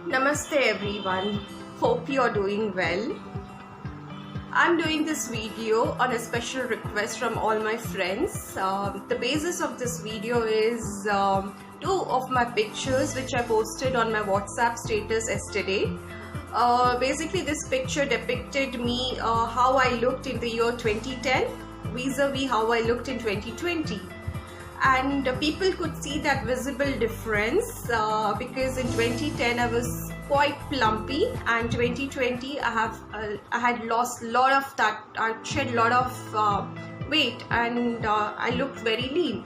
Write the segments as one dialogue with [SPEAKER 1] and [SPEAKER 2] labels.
[SPEAKER 1] Namaste everyone, hope you're doing well. I'm doing this video on a special request from all my friends. The basis of this video is two of my pictures which I posted on my WhatsApp status yesterday. Basically this picture depicted me how I looked in the year 2010 vis-a-vis how I looked in 2020. And people could see that visible difference because in 2010 I was quite plumpy, and 2020 I had lost a lot of that. I shed a lot of weight, and I looked very lean.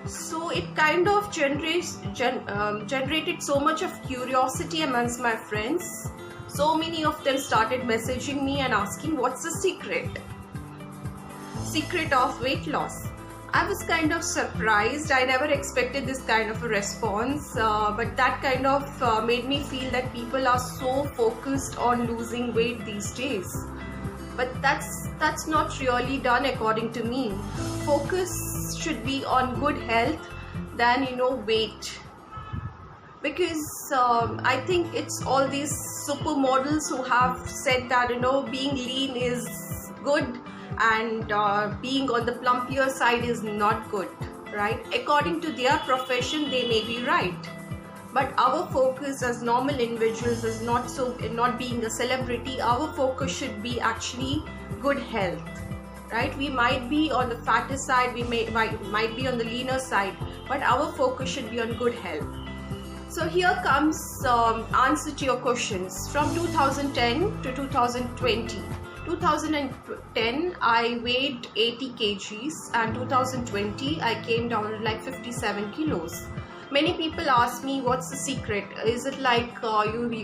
[SPEAKER 1] So it kind of generated so much of curiosity amongst my friends. So many of them started messaging me and asking, what's the secret of weight loss? I was kind of surprised. I never expected this kind of a response, but that kind of made me feel that people are so focused on losing weight these days. But that's not really done according to me. Focus should be on good health than weight, because I think it's all these supermodels who have said that being lean is good and being on the plumpier side is not good, right? According to their profession, they may be right, but our focus as normal individuals is not being a celebrity. Our focus should be actually good health, right? We might be on the fatter side, we might be on the leaner side, but our focus should be on good health. So here comes answer to your questions. From 2010 to 2020. 2010 I weighed 80 kgs and 2020 I came down to like 57 kilos. Many people ask me, what's the secret? Is it like probably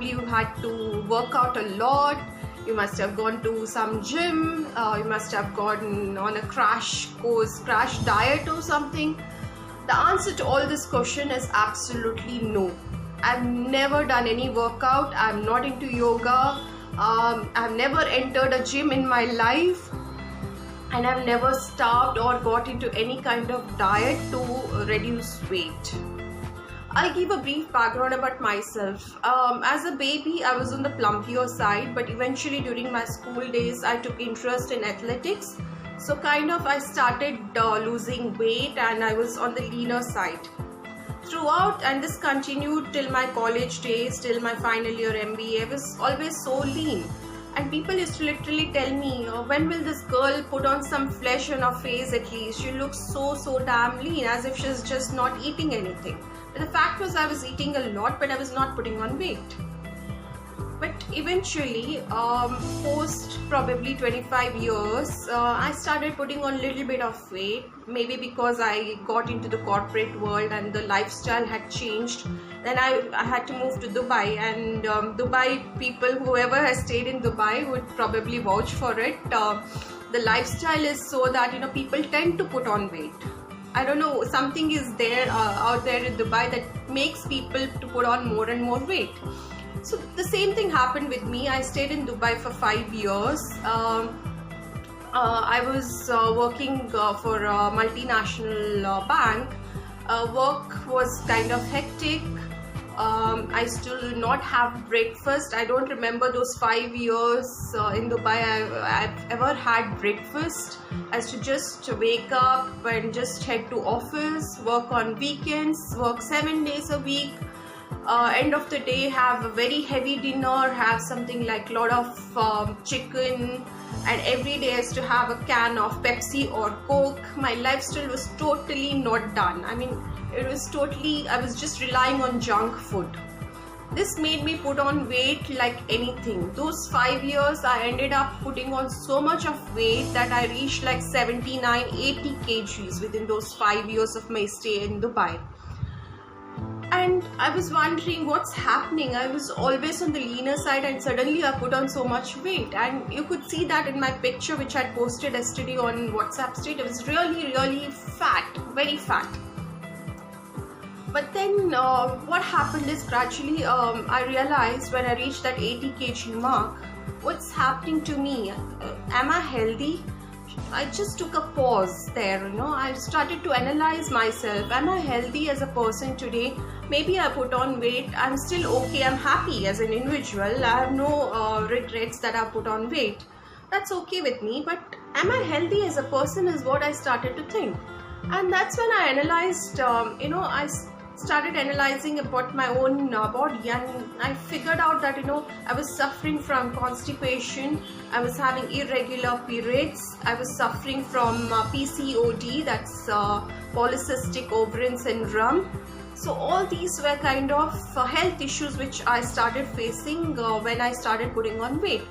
[SPEAKER 1] you had to work out a lot, you must have gone to some gym, you must have gone on a crash diet or something? The answer to all this question is absolutely no. I've never done any workout. I'm not into yoga. I've never entered a gym in my life, and I've never starved or got into any kind of diet to reduce weight. I'll give a brief background about myself. As a baby, I was on the plumpier side, but eventually during my school days, I took interest in athletics. So kind of I started losing weight, and I was on the leaner side throughout, and this continued till my college days, till my final year MBA. I was always so lean, and people used to literally tell me, when will this girl put on some flesh on her face at least? She looks so damn lean, as if she's just not eating anything. But the fact was I was eating a lot, but I was not putting on weight. But eventually, post probably 25 years, I started putting on a little bit of weight, maybe because I got into the corporate world and the lifestyle had changed. Then I had to move to Dubai, and Dubai people, whoever has stayed in Dubai would probably vouch for it. The lifestyle is so that people tend to put on weight. I don't know, something is there out there in Dubai that makes people to put on more and more weight. So the same thing happened with me. I stayed in Dubai for 5 years. I was working for a multinational bank. Work was kind of hectic. I still do not have breakfast. I don't remember those 5 years in Dubai I've ever had breakfast. I used to just wake up and just head to office, work on weekends, work 7 days a week. End of the day, have a very heavy dinner, have something like a lot of chicken, and every day I used to have a can of Pepsi or Coke. My lifestyle was totally not done. I mean, I was just relying on junk food. This made me put on weight like anything. Those 5 years I ended up putting on so much of weight that I reached like 79, 80 kgs within those 5 years of my stay in Dubai. And I was wondering what's happening. I was always on the leaner side, and suddenly I put on so much weight. And you could see that in my picture which I posted yesterday on WhatsApp status. It was really fat, very fat. But then what happened is gradually I realized when I reached that 80 kg mark, what's happening to me? Am I healthy? I just took a pause there, I started to analyze myself. Am I healthy as a person today? Maybe I put on weight, I'm still okay, I'm happy as an individual, I have no regrets that I put on weight. That's okay with me, but am I healthy as a person is what I started to think. And that's when I analyzed, I started analyzing about my own body, and I figured out that I was suffering from constipation, I was having irregular periods, I was suffering from PCOD, that's polycystic ovarian syndrome. So all these were kind of health issues which I started facing when I started putting on weight.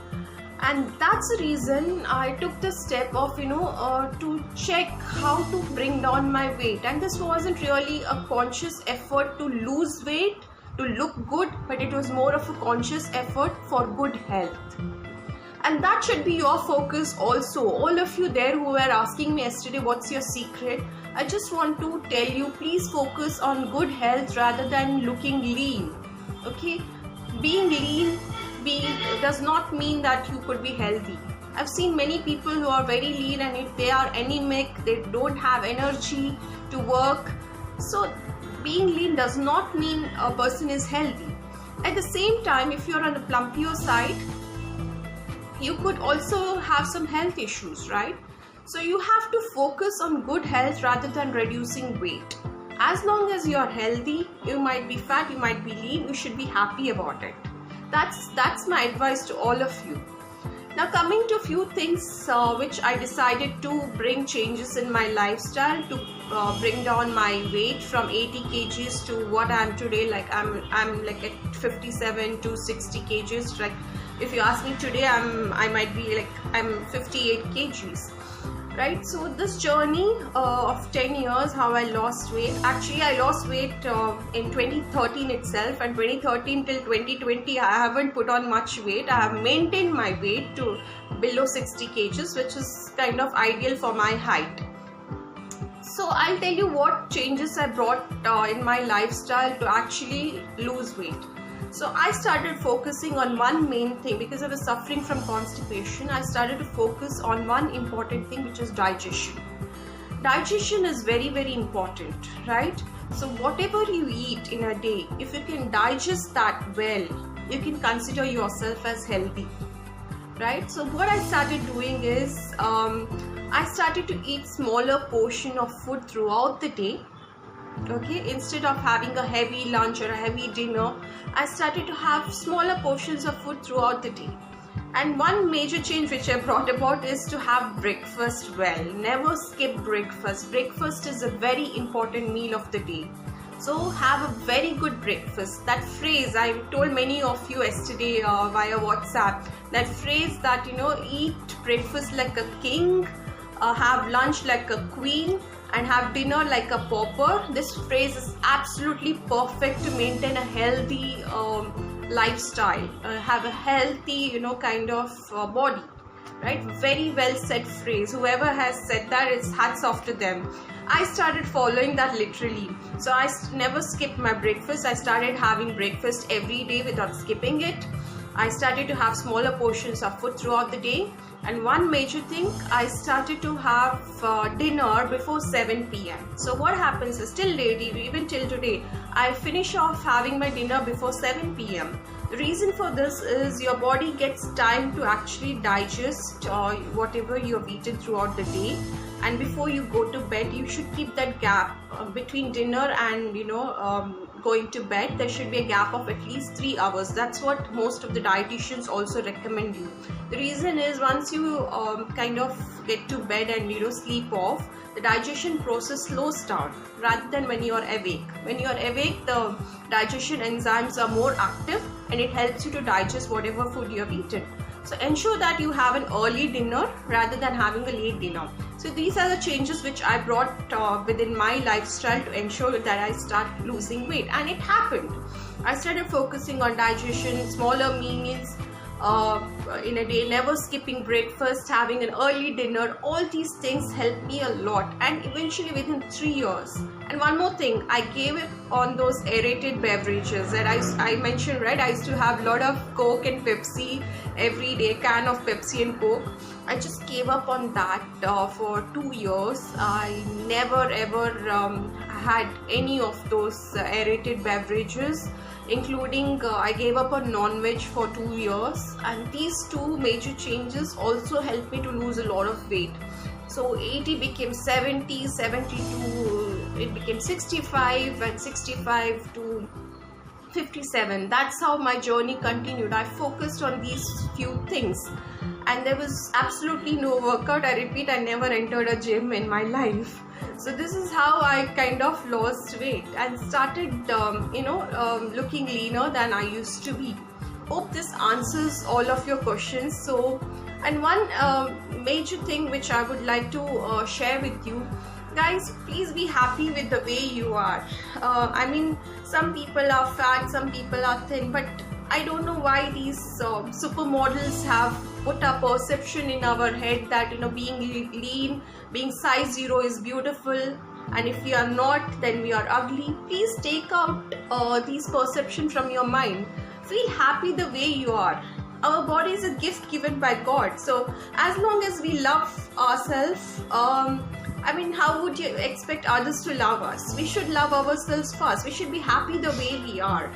[SPEAKER 1] And that's the reason I took the step of to check how to bring down my weight. And this wasn't really a conscious effort to lose weight, to look good, but it was more of a conscious effort for good health. And that should be your focus also. All of you there who were asking me yesterday what's your secret, I just want to tell you, please focus on good health rather than looking lean. Okay, being lean does not mean that you could be healthy. I've seen many people who are very lean, and if they are anemic, they don't have energy to work. So being lean does not mean a person is healthy. At the same time, if you're on the plumpier side, you could also have some health issues, right? So you have to focus on good health rather than reducing weight. As long as you're healthy, you might be fat, you might be lean, you should be happy about it. That's my advice to all of you. Now coming to a few things which I decided to bring changes in my lifestyle to bring down my weight from 80 kgs to what I am today. Like I'm like at 57 to 60 kgs. Like if you ask me today, I might be like I'm 58 kgs. Right, so this journey of 10 years, how I lost weight. Actually, I lost weight in 2013 itself, and 2013 till 2020, I haven't put on much weight. I have maintained my weight to below 60 kgs, which is kind of ideal for my height. So I'll tell you what changes I brought in my lifestyle to actually lose weight. So I started focusing on one main thing because I was suffering from constipation. I started to focus on one important thing, which is digestion. Digestion is very, very important, right? So whatever you eat in a day, if you can digest that well, you can consider yourself as healthy, right? So what I started doing is I started to eat smaller portion of food throughout the day. Okay, instead of having a heavy lunch or a heavy dinner, I started to have smaller portions of food throughout the day. And one major change which I brought about is to have breakfast well. Never skip breakfast. Breakfast is a very important meal of the day. So have a very good breakfast. That phrase I told many of you yesterday via WhatsApp, that phrase that eat breakfast like a king, have lunch like a queen, and have dinner like a pauper. This phrase is absolutely perfect to maintain a healthy lifestyle, have a healthy kind of body, right? Very well said phrase. Whoever has said that, it's hats off to them. I started following that literally. So I never skipped my breakfast. I started having breakfast every day without skipping it. I started to have smaller portions of food throughout the day. And one major thing, I started to have dinner before 7 p.m. So what happens is, till late, even till today, I finish off having my dinner before 7 p.m. The reason for this is your body gets time to actually digest whatever you have eaten throughout the day. And before you go to bed, you should keep that gap between dinner and going to bed. There should be a gap of at least 3 hours. That's what most of the dietitians also recommend you. The reason is, once you kind of get to bed and sleep off, the digestion process slows down rather than when you are awake. When you are awake, the digestion enzymes are more active and it helps you to digest whatever food you have eaten. So ensure that you have an early dinner rather than having a late dinner. So these are the changes which I brought within my lifestyle to ensure that I start losing weight, and it happened. I started focusing on digestion, smaller meals in a day, never skipping breakfast, having an early dinner. All these things helped me a lot, and eventually within 3 years. And one more thing, I gave it on those aerated beverages that I mentioned, right? I used to have a lot of Coke and Pepsi every day, can of Pepsi and Coke. I just gave up on that for 2 years. I never ever had any of those aerated beverages, including I gave up on non-veg for 2 years, and these two major changes also helped me to lose a lot of weight. So 80 became 70, 70 to it became 65, and 65 to 57. That's how my journey continued. I focused on these few things, and there was absolutely no workout. I repeat, I never entered a gym in my life. So this is how I kind of lost weight and started looking leaner than I used to be. Hope this answers all of your questions. So, and one major thing which I would like to share with you guys, please be happy with the way you are. I mean, some people are fat, some people are thin, but I don't know why these supermodels have put a perception in our head that being lean, being size 0 is beautiful, and if we are not, then we are ugly. Please take out these perceptions from your mind. Feel happy the way you are. Our body is a gift given by God. So as long as we love ourselves, I mean, how would you expect others to love us? We should love ourselves first. We should be happy the way we are.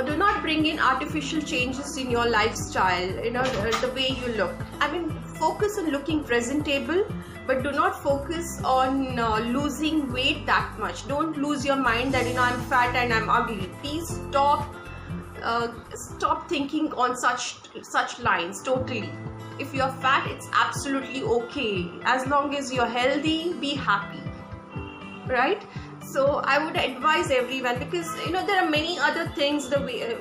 [SPEAKER 1] Do not bring in artificial changes in your lifestyle, the way you look. I mean, focus on looking presentable, but do not focus on losing weight that much. Don't lose your mind that I'm fat and I'm ugly. Please stop thinking on such lines totally. If you're fat, it's absolutely okay. As long as you're healthy, be happy, right? So I would advise everyone, because there are many other things. The way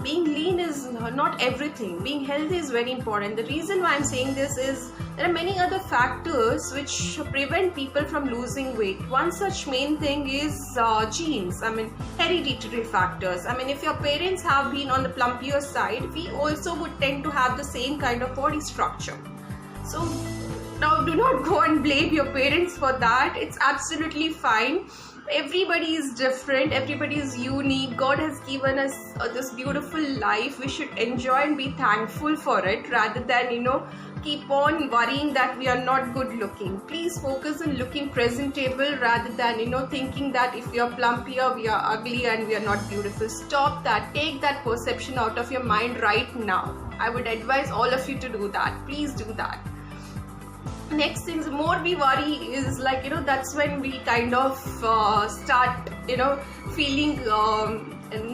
[SPEAKER 1] being lean is not everything. Being healthy is very important. The reason why I'm saying this is there are many other factors which prevent people from losing weight. One such main thing is genes. I mean, hereditary factors. I mean, if your parents have been on the plumpier side, we also would tend to have the same kind of body structure. So now do not go and blame your parents for that. It's absolutely fine. Everybody is different, everybody is unique. God has given us this beautiful life. We should enjoy and be thankful for it, rather than keep on worrying that we are not good looking. Please focus on looking presentable, rather than thinking that if we are plumpier, we are ugly and we are not beautiful. Stop that. Take that perception out of your mind right now. I would advise all of you to do that. Please do that. Next thing, the more we worry is that's when we kind of start feeling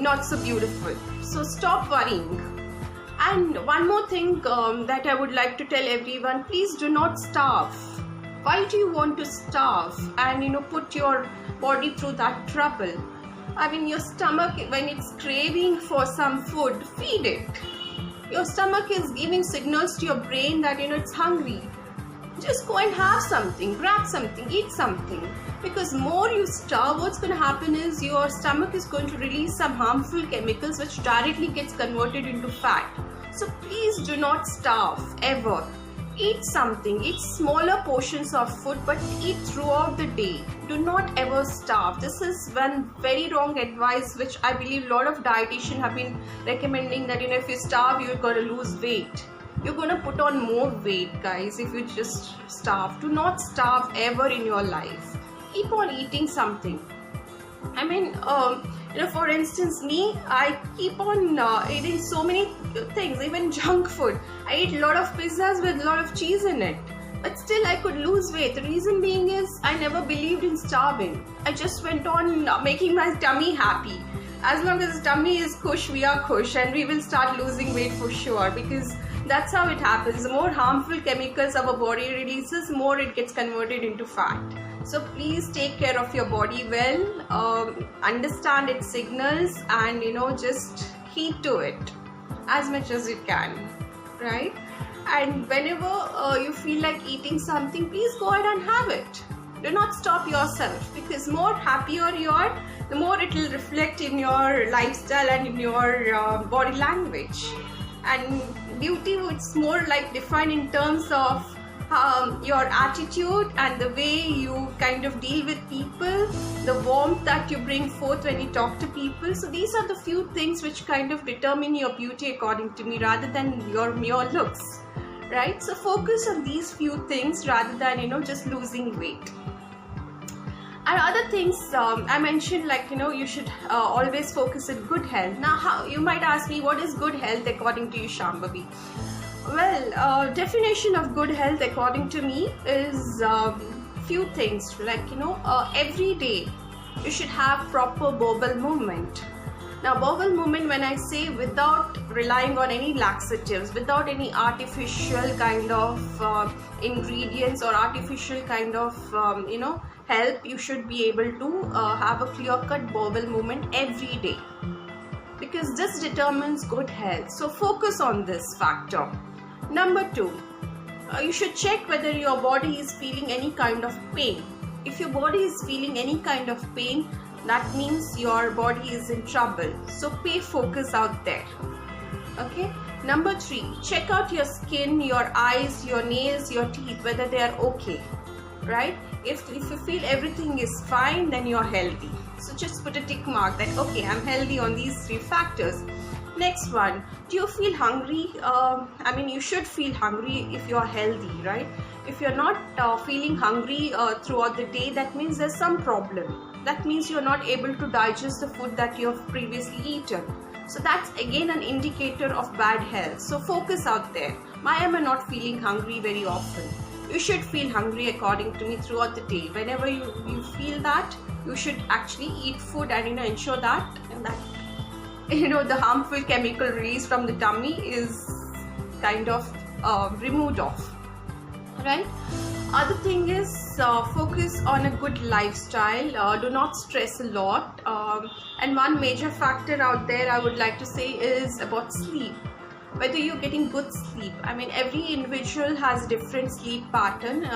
[SPEAKER 1] not so beautiful. So stop worrying. And one more thing that I would like to tell everyone, please do not starve. Why do you want to starve and put your body through that trouble? I mean, your stomach, when it's craving for some food, feed it. Your stomach is giving signals to your brain that it's hungry. Just go and have something, grab something, eat something. Because more you starve, what's going to happen is your stomach is going to release some harmful chemicals which directly gets converted into fat. So please do not starve ever. Eat something, eat smaller portions of food, but eat throughout the day. Do not ever starve. This is one very wrong advice which I believe a lot of dietitians have been recommending, that if you starve, you're going to lose weight. You're going to put on more weight, guys, if you just starve. Do not starve ever in your life. Keep on eating something. I mean, for instance, me, I keep on eating so many things, even junk food. I eat a lot of pizzas with a lot of cheese in it. But still, I could lose weight. The reason being is I never believed in starving. I just went on making my tummy happy. As long as the tummy is kush, we are kush, and we will start losing weight for sure, because that's how it happens. The more harmful chemicals our body releases, more it gets converted into fat. So please take care of your body well, understand its signals, and just heed to it as much as you can, right? And whenever you feel like eating something, please go ahead and have it. Do not stop yourself, because more happier you are, the more it will reflect in your lifestyle and in your body language. And beauty, it's more like defined in terms of your attitude and the way you kind of deal with people, the warmth that you bring forth when you talk to people. So these are the few things which kind of determine your beauty according to me, rather than your mere looks, right? So focus on these few things rather than just losing weight. And other things I mentioned, like you should always focus on good health. Now, how you might ask me, what is good health according to you, Shambhavi? Well, definition of good health according to me is few things, like every day you should have proper bowel movement. Now, bowel movement, when I say without relying on any laxatives, without any artificial kind of ingredients or artificial kind of help, you should be able to have a clear-cut bowel movement every day, because this determines good health. So focus on this factor. Number 2, you should check whether your body is feeling any kind of pain. If your body is feeling any kind of pain, that means your body is in trouble. So pay focus out there. Okay. Number 3, check out your skin, your eyes, your nails, your teeth, whether they are okay, right? If you feel everything is fine, then you're healthy. So just put a tick mark that okay, I'm healthy on these 3 factors. Next one, do you feel hungry? I mean, you should feel hungry if you're healthy, right? If you're not feeling hungry throughout the day, that means there's some problem. That means you're not able to digest the food that you have previously eaten. So that's again an indicator of bad health. So focus out there. Why am I not feeling hungry very often? You should feel hungry according to me throughout the day. Whenever you feel that, you should actually eat food and ensure that the harmful chemical release from the tummy is kind of removed off, right? Other thing is focus on a good lifestyle. Do not stress a lot. And one major factor out there I would like to say is about sleep. Whether you're getting good sleep. I mean, every individual has different sleep pattern.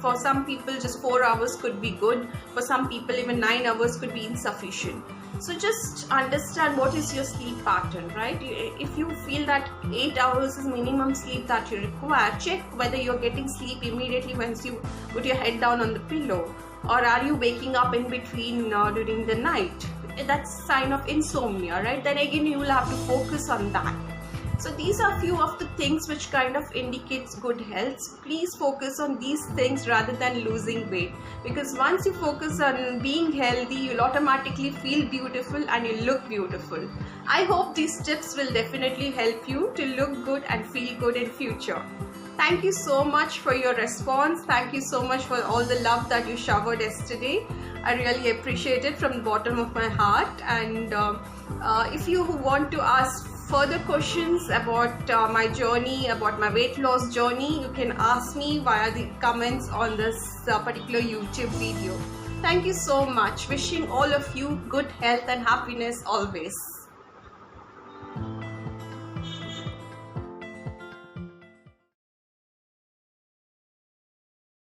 [SPEAKER 1] For some people, just 4 hours could be good. For some people, even 9 hours could be insufficient. So just understand what is your sleep pattern, right? If you feel that 8 hours is minimum sleep that you require, check whether you're getting sleep immediately once you put your head down on the pillow, or are you waking up in between during the night. That's a sign of insomnia, right? Then again, you will have to focus on that. So these are few of the things which kind of indicates good health. Please focus on these things rather than losing weight, because once you focus on being healthy, you'll automatically feel beautiful and you look beautiful. I hope these tips will definitely help you to look good and feel good in future. Thank you so much for your response. Thank you so much for all the love that you showered yesterday. I really appreciate it from the bottom of my heart. And if you want to ask further questions about my journey, about my weight loss journey, you can ask me via the comments on this particular YouTube video. Thank you so much. Wishing all of you good health and happiness always.